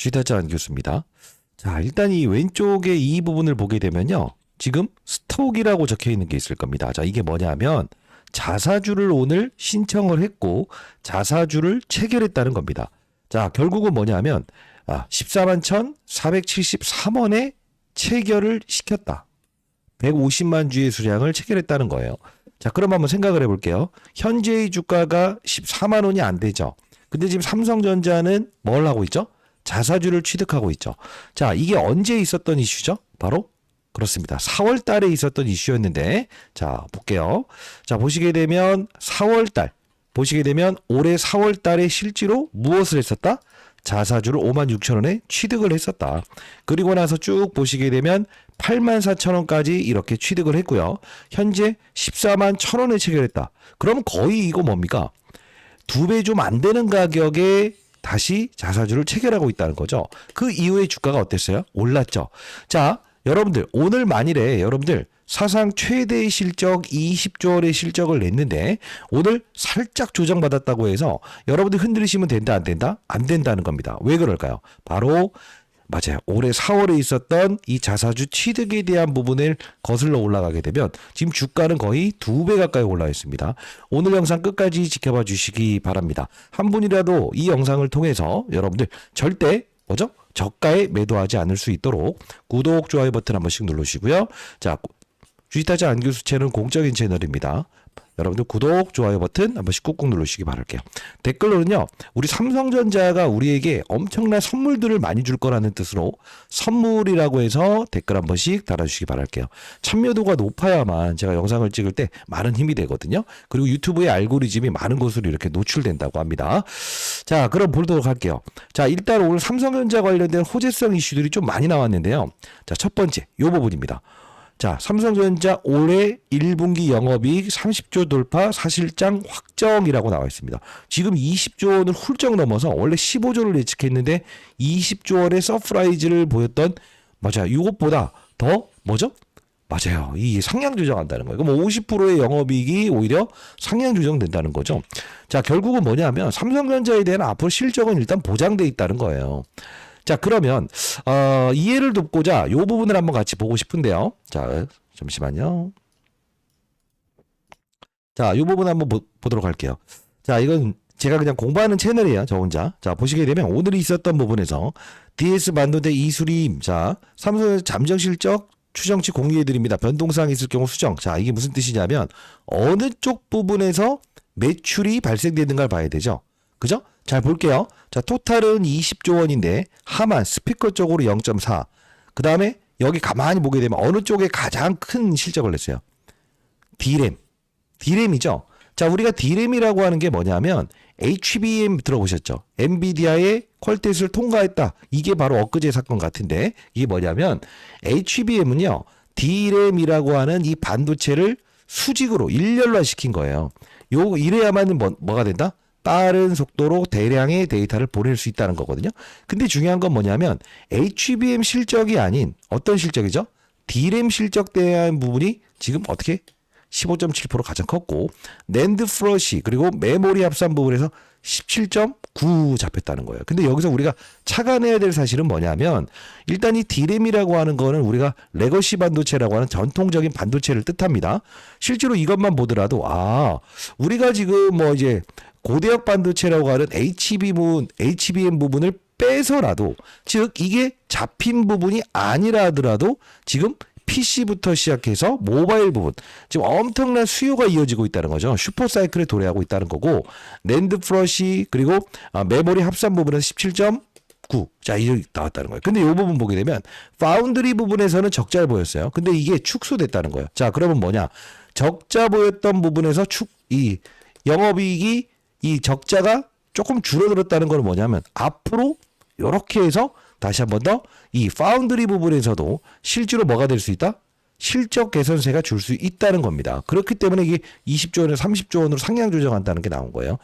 주의하지 않은 교수입니다. 자, 일단 이 왼쪽에 이 부분을 보게 되면요. 지금 스톡이라고 적혀 있는 게 있을 겁니다. 자, 이게 뭐냐면 자사주를 오늘 신청을 했고 자사주를 체결했다는 겁니다. 자, 결국은 뭐냐면 14만 1,473원에 체결을 시켰다. 150만 주의 수량을 체결했다는 거예요. 자, 그럼 한번 생각을 해볼게요. 현재의 주가가 14만 원이 안 되죠. 근데 지금 삼성전자는 뭘 하고 있죠? 자사주를 취득하고 있죠. 자, 이게 언제 있었던 이슈죠? 바로 그렇습니다. 4월 달에 있었던 이슈였는데, 자, 볼게요. 자, 보시게 되면 4월 달, 보시게 되면 올해 4월 달에 실제로 무엇을 했었다? 자사주를 56,000원에 취득을 했었다. 그리고 나서 쭉 보시게 되면 84,000원까지 이렇게 취득을 했고요. 현재 14만 1,000원에 체결했다. 그럼 거의 이거 뭡니까? 2배 좀 안 되는 가격에 다시 자사주를 체결하고 있다는 거죠. 그 이후에 주가가 어땠어요? 올랐죠. 자, 여러분들 오늘 만일에 여러분들 사상 최대의 실적 20조 원의 실적을 냈는데 오늘 살짝 조정받았다고 해서 여러분들 흔들리시면 된다 안 된다? 안 된다는 겁니다. 왜 그럴까요? 바로 맞아요. 올해 4월에 있었던 이 자사주 취득에 대한 부분을 거슬러 올라가게 되면 지금 주가는 거의 2배 가까이 올라 있습니다. 오늘 영상 끝까지 지켜봐 주시기 바랍니다. 한 분이라도 이 영상을 통해서 여러분들 절대 뭐죠? 저가에 매도하지 않을 수 있도록 구독, 좋아요 버튼 한 번씩 누르시고요. 자, 주식타자 안교수 채널은 공적인 채널입니다. 여러분들 구독, 좋아요 버튼 한 번씩 꾹꾹 누르시기 바랄게요. 댓글로는요. 우리 삼성전자가 우리에게 엄청난 선물들을 많이 줄 거라는 뜻으로 선물이라고 해서 댓글 한 번씩 달아주시기 바랄게요. 참여도가 높아야만 제가 영상을 찍을 때 많은 힘이 되거든요. 그리고 유튜브의 알고리즘이 많은 곳으로 이렇게 노출된다고 합니다. 자, 그럼 보도록 할게요. 자, 일단 오늘 삼성전자 관련된 호재성 이슈들이 좀 많이 나왔는데요. 자, 첫 번째 이 부분입니다. 자, 삼성전자 올해 1분기 영업이익 30조 돌파 사실상 확정이라고 나와 있습니다. 지금 20조 원을 훌쩍 넘어서 원래 15조를 예측했는데 20조 원의 서프라이즈를 보였던 맞아요. 이것보다 더 뭐죠? 맞아요. 이 상향 조정한다는 거예요. 그럼 50%의 영업이익이 오히려 상향 조정된다는 거죠. 자, 결국은 뭐냐면 삼성전자에 대한 앞으로 실적은 일단 보장돼 있다는 거예요. 자, 그러면 이해를 돕고자 이 부분을 한번 같이 보고 싶은데요. 자, 잠시만요. 자, 이 부분 한번 보도록 할게요. 자, 이건 제가 그냥 공부하는 채널이에요. 저 혼자. 자, 보시게 되면 오늘 있었던 부분에서 DS 반도체 이수림, 자, 삼성의 잠정 실적 추정치 공유해드립니다. 변동사항이 있을 경우 수정. 자, 이게 무슨 뜻이냐면 어느 쪽 부분에서 매출이 발생되는가를 봐야 되죠. 그죠? 잘 볼게요. 자, 토탈은 20조 원인데 하만 스피커 쪽으로 0.4. 그 다음에 여기 가만히 보게 되면 어느 쪽에 가장 큰 실적을 냈어요? D램. D램이죠. 자, 우리가 D램이라고 하는 게 뭐냐면 HBM 들어보셨죠? 엔비디아의 퀄테스트를 통과했다. 이게 바로 엊그제 사건 같은데 이게 뭐냐면 HBM은요. D램이라고 하는 이 반도체를 수직으로 일렬화 시킨 거예요. 이래야만 뭐가 된다? 빠른 속도로 대량의 데이터를 보낼 수 있다는 거거든요. 근데 중요한 건 뭐냐면 HBM 실적이 아닌 어떤 실적이죠? D램 실적 대한 부분이 지금 어떻게 15.7% 가장 컸고 낸드 플러시 그리고 메모리 합산 부분에서 17.9 잡혔다는 거예요. 근데 여기서 우리가 착안해야 될 사실은 뭐냐면 일단 이 D램이라고 하는 거는 우리가 레거시 반도체라고 하는 전통적인 반도체를 뜻합니다. 실제로 이것만 보더라도 우리가 지금 뭐 이제 고대역 반도체라고 하는 HBM 부분을 빼서라도 즉 이게 잡힌 부분이 아니라 하더라도 지금 PC부터 시작해서 모바일 부분 지금 엄청난 수요가 이어지고 있다는 거죠. 슈퍼사이클에 도래하고 있다는 거고 낸드 플러시 그리고 메모리 합산 부분에서 17.9 자 이렇게 나왔다는 거예요. 근데 이 부분 보게 되면 파운드리 부분에서는 적자를 보였어요. 근데 이게 축소됐다는 거예요. 자, 그러면 뭐냐? 적자 보였던 부분에서 이 영업이익이 이 적자가 조금 줄어들었다는 건 뭐냐면 앞으로 이렇게 해서 다시 한 번 더 이 파운드리 부분에서도 실제로 뭐가 될 수 있다? 실적 개선세가 줄 수 있다는 겁니다. 그렇기 때문에 이게 20조 원에서 30조 원으로 상향 조정한다는 게 나온 거예요.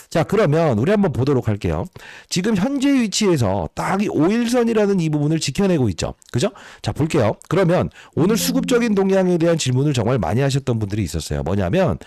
자, 그러면 우리 한번 보도록 할게요. 지금 현재 위치에서 딱 이 5일선이라는 이 부분을 지켜내고 있죠. 그죠? 자, 볼게요. 그러면 오늘 수급적인 동향에 대한 질문을 정말 많이 하셨던 분들이 있었어요. 뭐냐면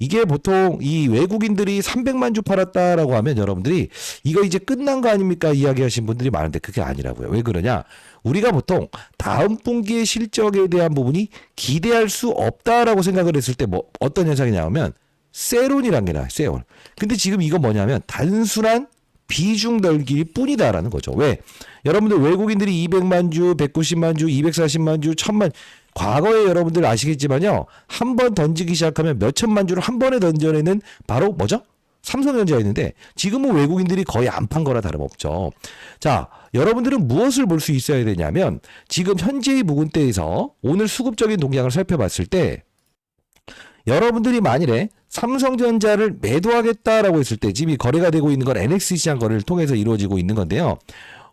이게 보통 이 외국인들이 300만 주 팔았다라고 하면 여러분들이 이거 이제 끝난 거 아닙니까? 이야기하신 분들이 많은데 그게 아니라고요. 왜 그러냐? 우리가 보통 다음 분기의 실적에 대한 부분이 기대할 수 없다라고 생각을 했을 때 뭐 어떤 현상이 나오면 세론이란 게 나와요. 세론. 근데 지금 이건 뭐냐면 단순한 비중 넓기 뿐이다라는 거죠. 왜? 여러분들 외국인들이 200만 주, 190만 주, 240만 주, 1000만 과거에 여러분들 아시겠지만요. 한 번 던지기 시작하면 몇 천만 주를 한 번에 던져내는 바로 뭐죠? 삼성전자였는데 지금은 외국인들이 거의 안 판 거라 다름없죠. 자, 여러분들은 무엇을 볼 수 있어야 되냐면 지금 현재의 부근대에서 오늘 수급적인 동향을 살펴봤을 때 여러분들이 만일에 삼성전자를 매도하겠다라고 했을 때 지금 이 거래가 되고 있는 건 NX 시장 거래를 통해서 이루어지고 있는 건데요.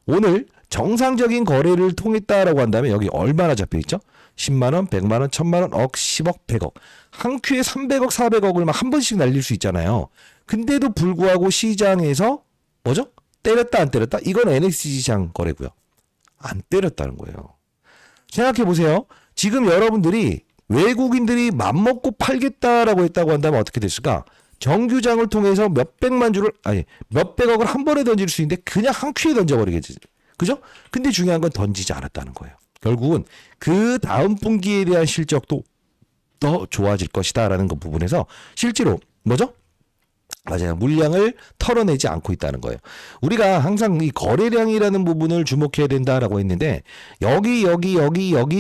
오늘 정상적인 거래를 통했다라고 한다면 여기 얼마나 잡혀있죠? 10만 원, 100만 원, 1000만 원, 억, 10억, 100억. 한 큐에 300억, 400억을 막 한 번씩 날릴 수 있잖아요. 근데도 불구하고 시장에서 뭐죠? 때렸다 안 때렸다? 이건 NX 시장 거래고요. 안 때렸다는 거예요. 생각해 보세요. 지금 여러분들이 외국인들이 맘먹고 팔겠다라고 했다고 한다면 어떻게 됐을까? 정규장을 통해서 몇백만 주를 아니 몇백억을 한 번에 던질 수 있는데 그냥 한 큐에 던져버리겠지. 그죠? 근데 중요한 건 던지지 않았다는 거예요. 결국은 그 다음 분기에 대한 실적도 더 좋아질 것이다라는 그 부분에서 실제로 뭐죠? 맞아요. 물량을 털어내지 않고 있다는 거예요. 우리가 항상 이 거래량이라는 부분을 주목해야 된다라고 했는데 여기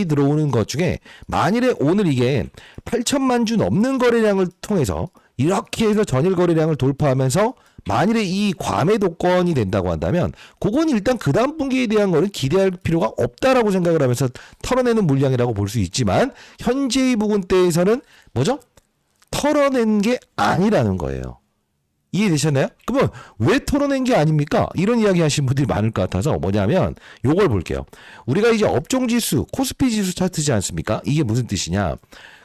들어오는 것 중에 만일에 오늘 이게 8천만 주 넘는 거래량을 통해서 이렇게 해서 전일 거래량을 돌파하면서 만일에 이 과매도권이 된다고 한다면 그건 일단 그 다음 분기에 대한 거는 기대할 필요가 없다라고 생각을 하면서 털어내는 물량이라고 볼 수 있지만 현재의 부분대에서는 뭐죠? 털어낸 게 아니라는 거예요. 이해되셨나요? 그러면 왜 털어낸 게 아닙니까? 이런 이야기 하시는 분들이 많을 것 같아서 뭐냐면 요걸 볼게요. 우리가 이제 업종지수, 코스피 지수 차트지 않습니까? 이게 무슨 뜻이냐?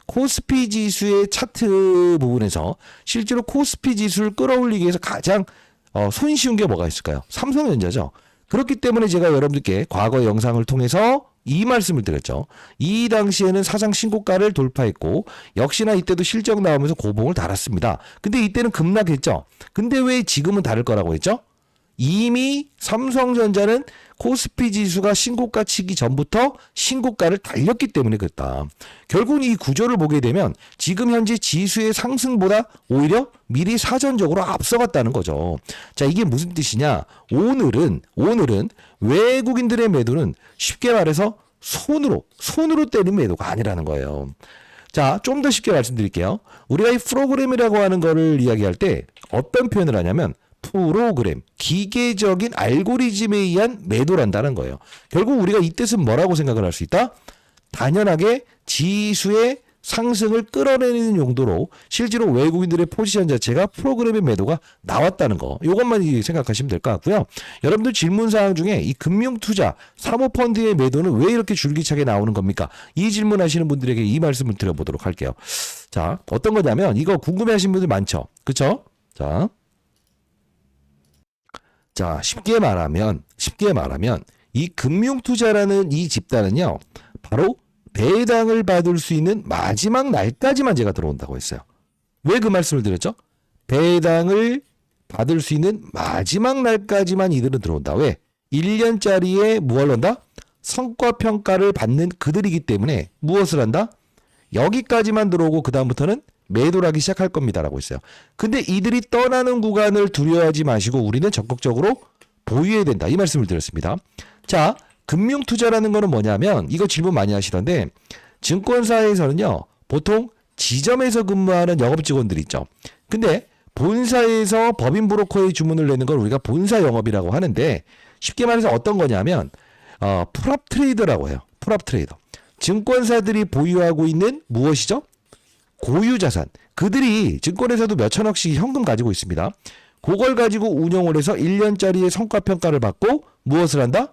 코스피 지수의 차트 부분에서 실제로 코스피 지수를 끌어올리기 위해서 가장 손쉬운 게 뭐가 있을까요? 삼성전자죠. 그렇기 때문에 제가 여러분들께 과거 영상을 통해서 이 말씀을 드렸죠. 이 당시에는 사상 신고가를 돌파했고 역시나 이때도 실적 나오면서 고봉을 달았습니다. 근데 이때는 급락했죠. 근데 왜 지금은 다를 거라고 했죠? 이미 삼성전자는 코스피 지수가 신고가 치기 전부터 신고가를 달렸기 때문에 그렇다. 결국은 이 구조를 보게 되면 지금 현재 지수의 상승보다 오히려 미리 사전적으로 앞서갔다는 거죠. 자, 이게 무슨 뜻이냐? 오늘은 외국인들의 매도는 쉽게 말해서 손으로 때리는 매도가 아니라는 거예요. 자, 좀 더 쉽게 말씀드릴게요. 우리가 이 프로그램이라고 하는 거를 이야기할 때 어떤 표현을 하냐면 프로그램, 기계적인 알고리즘에 의한 매도란다는 거예요. 결국 우리가 이 뜻은 뭐라고 생각을 할 수 있다? 당연하게 지수의 상승을 끌어내는 용도로 실제로 외국인들의 포지션 자체가 프로그램의 매도가 나왔다는 거. 이것만 생각하시면 될 것 같고요. 여러분들 질문사항 중에 이 금융투자, 사모펀드의 매도는 왜 이렇게 줄기차게 나오는 겁니까? 이 질문하시는 분들에게 이 말씀을 드려보도록 할게요. 자, 어떤 거냐면 이거 궁금해하시는 분들 많죠? 그쵸? 자, 쉽게 말하면 이 금융투자라는 이 집단은요, 바로 배당을 받을 수 있는 마지막 날까지만 제가 들어온다고 했어요. 왜 그 말씀을 드렸죠? 배당을 받을 수 있는 마지막 날까지만 이들은 들어온다. 왜? 1년짜리에 무엇을 한다? 성과평가를 받는 그들이기 때문에 무엇을 한다? 여기까지만 들어오고 그 다음부터는 매도를 하기 시작할 겁니다라고 했어요. 근데 이들이 떠나는 구간을 두려워하지 마시고 우리는 적극적으로 보유해야 된다. 이 말씀을 드렸습니다. 자, 금융투자라는 거는 뭐냐면 이거 질문 많이 하시던데 증권사에서는요. 보통 지점에서 근무하는 영업직원들이 있죠. 근데 본사에서 법인 브로커의 주문을 내는 걸 우리가 본사 영업이라고 하는데 쉽게 말해서 어떤 거냐면 프랍 트레이더라고 해요. 프랍 트레이더. 증권사들이 보유하고 있는 무엇이죠? 고유자산. 그들이 증권에서도 몇천억씩 현금 가지고 있습니다. 그걸 가지고 운영을 해서 1년짜리의 성과평가를 받고 무엇을 한다?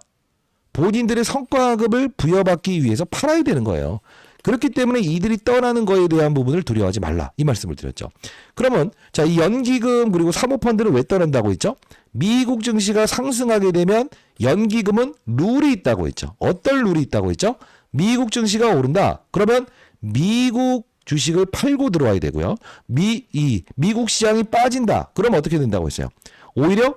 본인들의 성과급을 부여받기 위해서 팔아야 되는 거예요. 그렇기 때문에 이들이 떠나는 거에 대한 부분을 두려워하지 말라. 이 말씀을 드렸죠. 그러면 자, 이 연기금 그리고 사모펀드는 왜 떠난다고 했죠? 미국 증시가 상승하게 되면 연기금은 룰이 있다고 했죠. 어떤 룰이 있다고 했죠? 미국 증시가 오른다. 그러면 미국 주식을 팔고 들어와야 되고요. 미국 시장이 빠진다. 그럼 어떻게 된다고 했어요? 오히려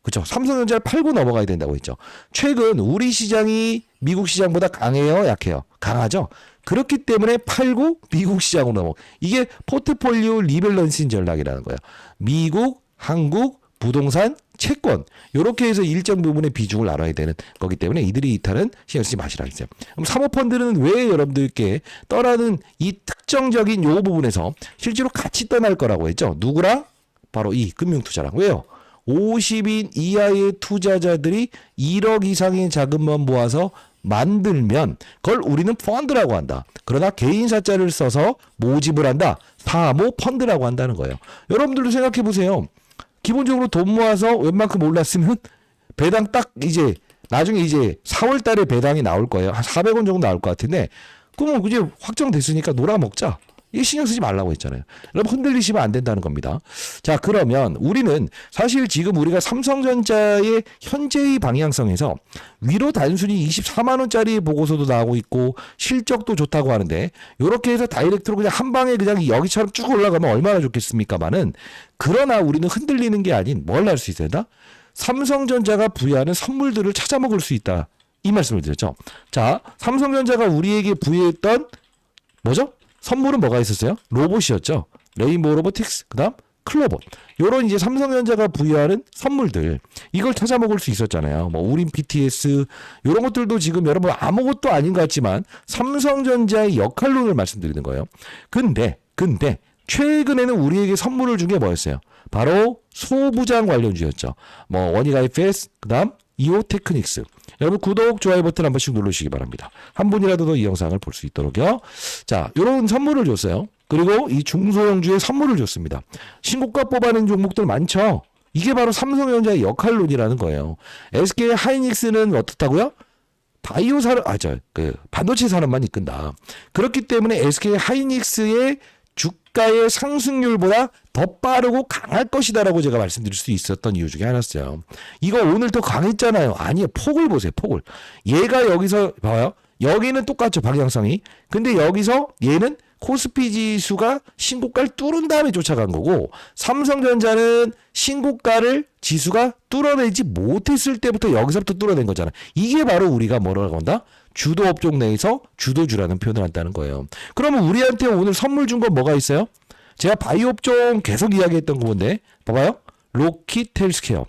그렇죠. 삼성전자를 팔고 넘어가야 된다고 했죠. 최근 우리 시장이 미국 시장보다 강해요, 약해요? 강하죠. 그렇기 때문에 팔고 미국 시장으로 넘어. 이게 포트폴리오 리밸런싱 전략이라는 거예요. 미국, 한국, 부동산, 채권 이렇게 해서 일정 부분의 비중을 나눠야 되는 거기 때문에 이들이 이탈은 신경 쓰지 마시라 했어요. 그럼 사모펀드는 왜 여러분들께 떠나는 이 특정적인 요 부분에서 실제로 같이 떠날 거라고 했죠. 누구랑? 바로 이 금융투자랑. 왜요? 50인 이하의 투자자들이 1억 이상의 자금만 모아서 만들면 그걸 우리는 펀드라고 한다. 그러나 개인사자를 써서 모집을 한다. 사모펀드라고 한다는 거예요. 여러분들도 생각해 보세요. 기본적으로 돈 모아서 웬만큼 올랐으면 배당 딱 이제 나중에 이제 4월 달에 배당이 나올 거예요. 한 400원 정도 나올 것 같은데 그러면 이제 확정됐으니까 놀아먹자. 이 신경 쓰지 말라고 했잖아요. 여러분 흔들리시면 안 된다는 겁니다. 자, 그러면 우리는 사실 지금 우리가 삼성전자의 현재의 방향성에서 위로 단순히 24만 원짜리 보고서도 나오고 있고 실적도 좋다고 하는데 이렇게 해서 다이렉트로 그냥 한 방에 그냥 여기처럼 쭉 올라가면 얼마나 좋겠습니까만은 그러나 우리는 흔들리는 게 아닌 뭘 할 수 있어야 된다? 삼성전자가 부여하는 선물들을 찾아 먹을 수 있다. 이 말씀을 드렸죠. 자, 삼성전자가 우리에게 부여했던 뭐죠? 선물은 뭐가 있었어요? 로봇이었죠. 레인보우 로보틱스, 그다음 클로봇. 요런 이제 삼성전자가 부여하는 선물들 이걸 찾아 먹을 수 있었잖아요. 뭐 우린 BTS 요런 것들도 지금 여러분 아무것도 아닌 것 같지만 삼성전자의 역할론을 말씀드리는 거예요. 근데 최근에는 우리에게 선물을 준 게 뭐였어요? 바로 소부장 관련주였죠. 뭐 원익IFS, 그다음 이오테크닉스. 여러분 구독, 좋아요 버튼 한 번씩 누르시기 바랍니다. 한 분이라도 더 이 영상을 볼 수 있도록요. 자, 이런 선물을 줬어요. 그리고 이 중소형주에 선물을 줬습니다. 신고가 뽑아낸 종목들 많죠. 이게 바로 삼성전자의 역할론이라는 거예요. SK 하이닉스는 어떻다고요? 바이오 산업, 반도체 산업만 이끈다. 그렇기 때문에 SK 하이닉스의 주가의 상승률보다 더 빠르고 강할 것이다라고 제가 말씀드릴 수 있었던 이유 중에 하나였어요. 이거 오늘 더 강했잖아요. 아니요. 폭을 보세요. 폭을. 얘가 여기서 봐요. 여기는 똑같죠. 방향성이. 근데 여기서 얘는 코스피 지수가 신고가를 뚫은 다음에 쫓아간 거고 삼성전자는 신고가를 지수가 뚫어내지 못했을 때부터 여기서부터 뚫어낸 거잖아요. 이게 바로 우리가 뭐라고 한다? 주도 업종 내에서 주도주라는 표현을 한다는 거예요. 그러면 우리한테 오늘 선물 준 건 뭐가 있어요? 제가 바이오 업종 계속 이야기했던 건데 봐봐요. 로킷 헬스케어,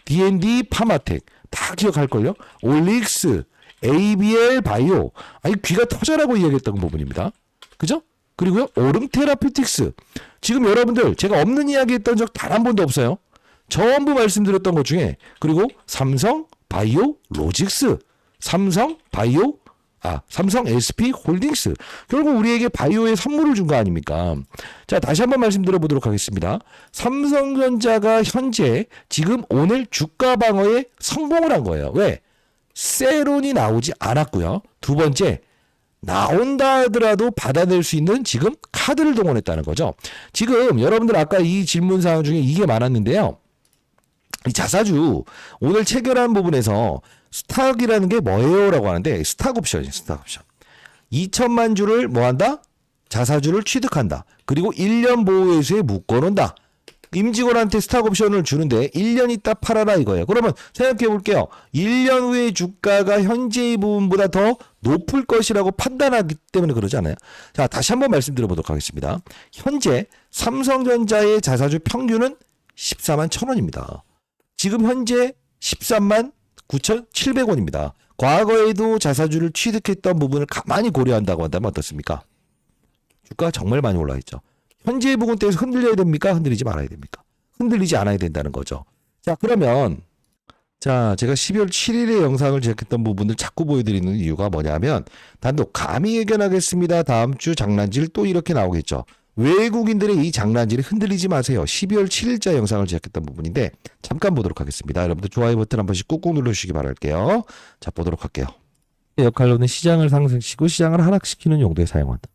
D&D 파마텍 다 기억할걸요? 올릭스, ABL 바이오. 아니 귀가 터져라고 이야기했던 부분입니다. 그죠? 그리고요. 오름 테라피틱스. 지금 여러분들 제가 없는 이야기했던 적 단 한 번도 없어요. 전부 말씀드렸던 것 중에 그리고 삼성 바이오 로직스, 삼성 SP 홀딩스. 결국 우리에게 바이오에 선물을 준 거 아닙니까? 자, 다시 한번 말씀드려 보도록 하겠습니다. 삼성전자가 현재 지금 오늘 주가 방어에 성공을 한 거예요. 왜? 세론이 나오지 않았고요. 두 번째, 나온다 하더라도 받아낼 수 있는 지금 카드를 동원했다는 거죠. 지금 여러분들 아까 이 질문 사항 중에 이게 많았는데요. 이 자사주 오늘 체결한 부분에서 스탁이라는 게 뭐예요? 라고 하는데 스탁 옵션이에요. 스탁 옵션. 2천만 주를 뭐한다? 자사주를 취득한다. 그리고 1년 보호회수에 묶어놓는다. 임직원한테 스탁 옵션을 주는데 1년 있다 팔아라 이거예요. 그러면 생각해 볼게요. 1년 후에 주가가 현재의 부분보다 더 높을 것이라고 판단하기 때문에 그러지 않아요? 자, 다시 한번 말씀드려 보도록 하겠습니다. 현재 삼성전자의 자사주 평균은 14만 1,000원입니다. 지금 현재 13만 9,700원입니다. 과거에도 자사주를 취득했던 부분을 가만히 고려한다고 한다면 어떻습니까? 주가가 정말 많이 올라 있죠. 현재의 부분대에서 흔들려야 됩니까? 흔들리지 말아야 됩니까? 흔들리지 않아야 된다는 거죠. 자, 그러면 제가 12월 7일에 영상을 제작했던 부분을 자꾸 보여드리는 이유가 뭐냐면 단독 감히 예견하겠습니다. 다음 주 장난질 또 이렇게 나오겠죠. 외국인들의 이 장난질이 흔들리지 마세요. 12월 7일자 영상을 제작했던 부분인데 잠깐 보도록 하겠습니다. 여러분들 좋아요 버튼 한 번씩 꾹꾹 눌러주시기 바랄게요. 자, 보도록 할게요. 역할로는 시장을 상승시키고 시장을 하락시키는 용도에 사용한다.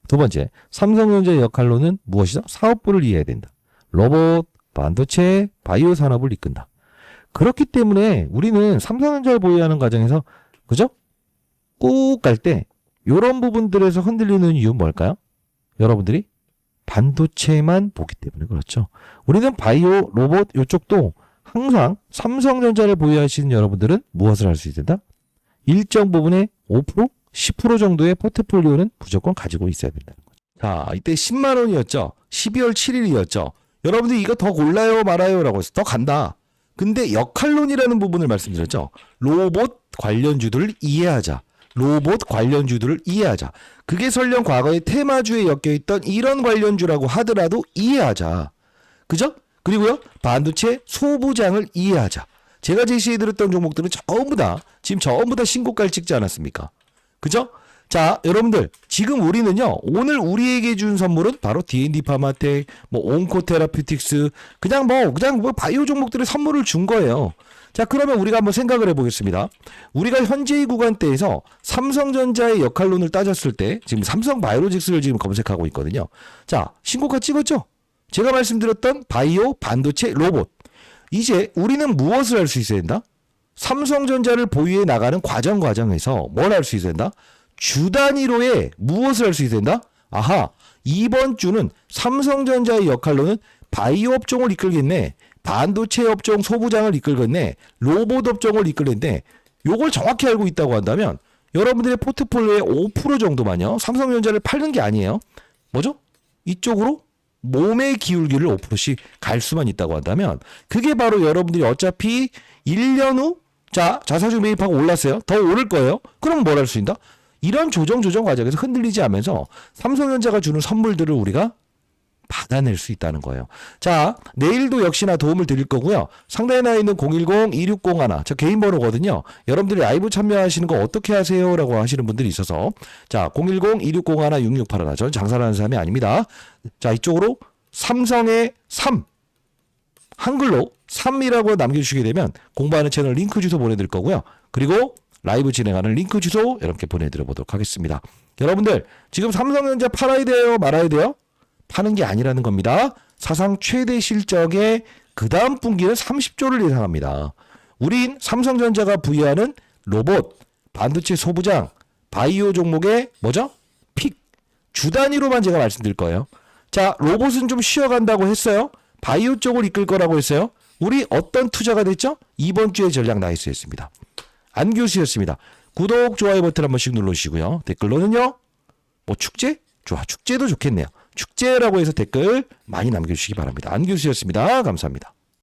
두 번째, 삼성전자의 역할로는 무엇이죠? 사업부를 이해해야 된다. 로봇, 반도체, 바이오 산업을 이끈다. 그렇기 때문에 우리는 삼성전자를 보유하는 과정에서 그죠? 꾹 갈 때 이런 부분들에서 흔들리는 이유는 뭘까요? 여러분들이 반도체만 보기 때문에 그렇죠. 우리는 바이오, 로봇 이쪽도 항상 삼성전자를 보유하시는 여러분들은 무엇을 할 수 있다? 일정 부분의 5%, 10% 정도의 포트폴리오는 무조건 가지고 있어야 된다는 거죠. 자, 이때 10만 원이었죠. 12월 7일이었죠. 여러분들이 이거 더 골라요 말아요 라고 해서 더 간다. 근데 역할론이라는 부분을 말씀드렸죠. 로봇 관련주들을 이해하자. 로봇 관련주들을 이해하자. 그게 설령 과거의 테마주에 엮여있던 이런 관련주라고 하더라도 이해하자. 그죠? 그리고요, 반도체 소부장을 이해하자. 제가 제시해드렸던 종목들은 전부 다 신고가를 찍지 않았습니까? 그죠? 자, 여러분들 지금 우리는요, 오늘 우리에게 준 선물은 바로 D&D 파마텍, 온코테라퓨틱스, 그냥 바이오 종목들의 선물을 준 거예요. 자, 그러면 우리가 한번 생각을 해보겠습니다. 우리가 현재의 구간대에서 삼성전자의 역할론을 따졌을 때 지금 삼성바이오로직스를 지금 검색하고 있거든요. 자, 신고가 찍었죠? 제가 말씀드렸던 바이오, 반도체, 로봇. 이제 우리는 무엇을 할 수 있어야 된다? 삼성전자를 보유해 나가는 과정에서 뭘 할 수 있어야 된다? 주 단위로의 무엇을 할 수 있어야 된다? 아하, 이번 주는 삼성전자의 역할로는 바이오 업종을 이끌겠네, 반도체 업종 소부장을 이끌겠네, 로봇 업종을 이끌겠네. 요걸 정확히 알고 있다고 한다면 여러분들의 포트폴리오의 5% 정도만요, 삼성전자를 팔는 게 아니에요. 뭐죠? 이쪽으로 몸의 기울기를 5%씩 갈 수만 있다고 한다면 그게 바로 여러분들이 어차피 1년 후 자사주 매입하고 올랐어요. 더 오를 거예요. 그럼 뭘 할 수 있다? 이런 조정 과정에서 흔들리지 않으면서 삼성전자가 주는 선물들을 우리가 받아낼 수 있다는 거예요. 자, 내일도 역시나 도움을 드릴 거고요. 상단에 나와 있는 010-2601, 저 개인 번호거든요. 여러분들이 라이브 참여하시는 거 어떻게 하세요? 라고 하시는 분들이 있어서, 자, 010-2601-6681. 저는 장사를 하는 사람이 아닙니다. 자, 이쪽으로 삼성의 3, 한글로 3이라고 남겨주시게 되면 공부하는 채널 링크 주소 보내드릴 거고요. 그리고 라이브 진행하는 링크 주소 이렇게 보내드려 보도록 하겠습니다. 여러분들 지금 삼성전자 팔아야 돼요? 말아야 돼요? 파는 게 아니라는 겁니다. 사상 최대 실적의 그 다음 분기는 30조를 예상합니다. 우린 삼성전자가 부여하는 로봇, 반도체 소부장, 바이오 종목의 뭐죠? 픽. 주 단위로만 제가 말씀드릴 거예요. 자, 로봇은 좀 쉬어간다고 했어요. 바이오 쪽을 이끌 거라고 했어요. 우리 어떤 투자가 됐죠? 이번 주에 전략 나이스였습니다. 안교수였습니다. 구독, 좋아요 버튼 한 번씩 눌러주시고요. 댓글로는요, 축제? 좋아, 축제도 좋겠네요. 축제라고 해서 댓글 많이 남겨주시기 바랍니다. 안교수였습니다. 감사합니다.